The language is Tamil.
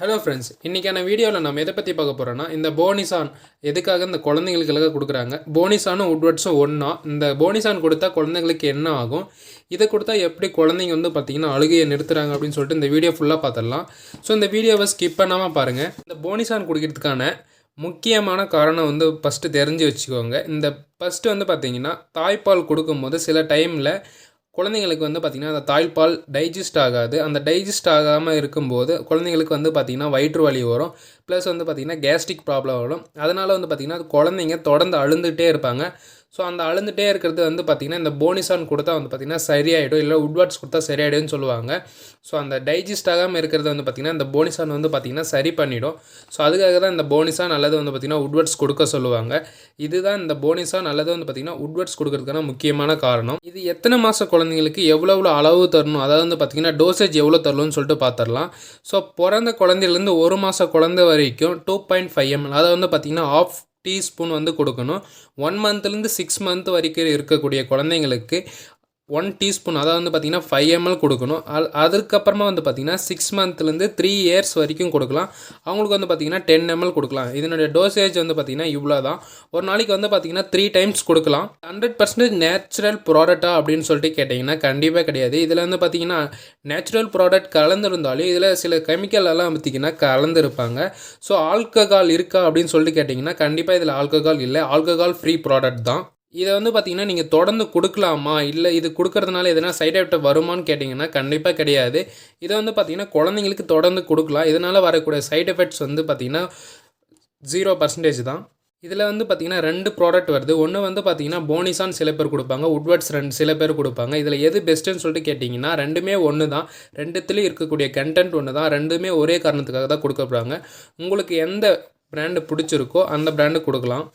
ஹலோ ஃப்ரெண்ட்ஸ், இன்றைக்கான வீடியோவில் நம்ம எதை பற்றி பார்க்க போகிறோன்னா, இந்த போனிசான் எதுக்காக இந்த குழந்தைங்களுக்காக கொடுக்குறாங்க. போனிசானும் உட்வர்ட்ஸும் ஒன்றா. இந்த போனிசான் கொடுத்தா குழந்தைங்களுக்கு என்ன ஆகும், இதை கொடுத்தா எப்படி குழந்தைங்க பார்த்திங்கன்னா அழுகையை நிறுத்துறாங்க அப்படின்னு சொல்லிட்டு இந்த வீடியோ ஃபுல்லாக பார்த்துடலாம். ஸோ இந்த வீடியோவை ஸ்கிப் பண்ணாமல் பாருங்கள். இந்த போனிசான் குடிக்கிறதுக்கான முக்கியமான காரணம் ஃபஸ்ட்டு தெரிஞ்சு வச்சுக்கோங்க. இந்த ஃபஸ்ட்டு பார்த்திங்கன்னா தாய்ப்பால் கொடுக்கும்போது சில டைமில் குழந்தைங்களுக்கு பார்த்திங்கன்னா அந்த தாய்ப்பால் டைஜஸ்ட் ஆகாது. அந்த டைஜஸ்ட் ஆகாமல் இருக்கும்போது குழந்தைங்களுக்கு பார்த்திங்கன்னா வயிற்று வலி வரும். ப்ளஸ் பார்த்திங்கன்னா கேஸ்ட்ரிக் ப்ராப்ளம் வரும். அதனால் பார்த்திங்கன்னா குழந்தைங்க தொடர்ந்து அழுந்துகிட்டே இருப்பாங்க. ஸோ அந்த அழுந்துகிட்டே இருக்கிறது பார்த்திங்கன்னா இந்த போனிசான் கொடுத்தா பார்த்திங்கன்னா சரியாயிடும், இல்லை உட்வர்ட்ஸ் கொடுத்தா சரியாயிடும்னு சொல்லுவாங்க. ஸோ அந்த டைஜஸ்ட் ஆகாமல் இருக்கிறது பார்த்திங்கன்னா இந்த போனிசான் பார்த்திங்கன்னா சரி பண்ணிடும். ஸோ அதுக்காக தான் இந்த போனிசான் அல்லது பார்த்திங்கன்னா உட்வர்ட்ஸ் கொடுக்க சொல்லுவாங்க. இதுதான் இந்த போனிசான் அல்லது பார்த்திங்கன்னா உட்வர்ட்ஸ் கொடுக்கறதுக்கான முக்கியமான காரணம். இது எத்தனை மாத குழந்தைங்களுக்கு எவ்வளோ அளவு தரணும், அதாவது பார்த்திங்கன்னா டோசேஜ் எவ்வளோ தரணும்னு சொல்லிட்டு பார்த்துடலாம். ஸோ பிறந்த குழந்தையிலேருந்து 1 மாத குழந்தை வரைக்கும் 2.5 ml, அதை பார்த்திங்கன்னா ½ டீஸ்பூன் கொடுக்கணும். 1 மந்த்லேருந்து 6 மந்த் வரைக்கும் இருக்கக்கூடிய குழந்தைங்களுக்கு 1 டீஸ்பூன், அதாவது பார்த்திங்கன்னா 5 ml கொடுக்கணும். அதுக்கப்புறமா பார்த்திங்கன்னா 6 மந்த்லேருந்து 3 இயர்ஸ் வரைக்கும் கொடுக்கலாம். அவங்களுக்கு பார்த்திங்கன்னா 10 ml கொடுக்கலாம். இதனுடைய டோசேஜ் பார்த்திங்கன்னா இவ்வளோ தான். ஒரு நாளைக்கு பார்த்திங்கன்னா 3 டைம்ஸ் கொடுக்கலாம். 100% நேச்சுரல் ப்ராடக்டா அப்படின்னு சொல்லிட்டு கேட்டிங்கன்னா கண்டிப்பாக கிடையாது. இதில் பார்த்திங்கன்னா நேச்சுரல் ப்ராடக்ட் கலந்துருந்தாலும் இதில் சில கெமிக்கல் எல்லாம் பார்த்திங்கன்னா கலந்துருப்பாங்க. ஸோ ஆல்கஹால் இருக்கா அப்படின்னு சொல்லிட்டு கேட்டிங்கன்னா கண்டிப்பாக இதில் ஆல்கஹால் இல்லை. ஆல்கஹால் ஃப்ரீ ப்ராடக்ட் தான். இதை பார்த்திங்கன்னா நீங்கள் தொடர்ந்து கொடுக்கலாமா, இல்லை இது கொடுக்கறதுனால எதனா சைட் எஃபெக்ட் வருமானு கேட்டிங்கன்னா கண்டிப்பாக கிடையாது. இதை பார்த்திங்கன்னா குழந்தைங்களுக்கு தொடர்ந்து கொடுக்கலாம். இதனால் வரக்கூடிய சைட் எஃபெக்ட்ஸ் பார்த்திங்கன்னா 0% தான். இதில் பார்த்திங்கன்னா 2 ப்ராடக்ட் வருது. ஒன்று பார்த்திங்கன்னா போனிசான் சில பேர் கொடுப்பாங்க, உட்வர்ட்ஸ் சில பேர் கொடுப்பாங்க. இதில் எது பெஸ்ட்டுன்னு சொல்லிட்டு கேட்டிங்கன்னா ரெண்டுமே ஒன்று தான். ரெண்டுத்துலேயும் இருக்கக்கூடிய கண்டென்ட் ஒன்று தான். ரெண்டுமே ஒரே காரணத்துக்காக தான் கொடுக்கப்படுறாங்க. உங்களுக்கு எந்த பிராண்டு பிடிச்சிருக்கோ அந்த பிராண்டு கொடுக்கலாம்.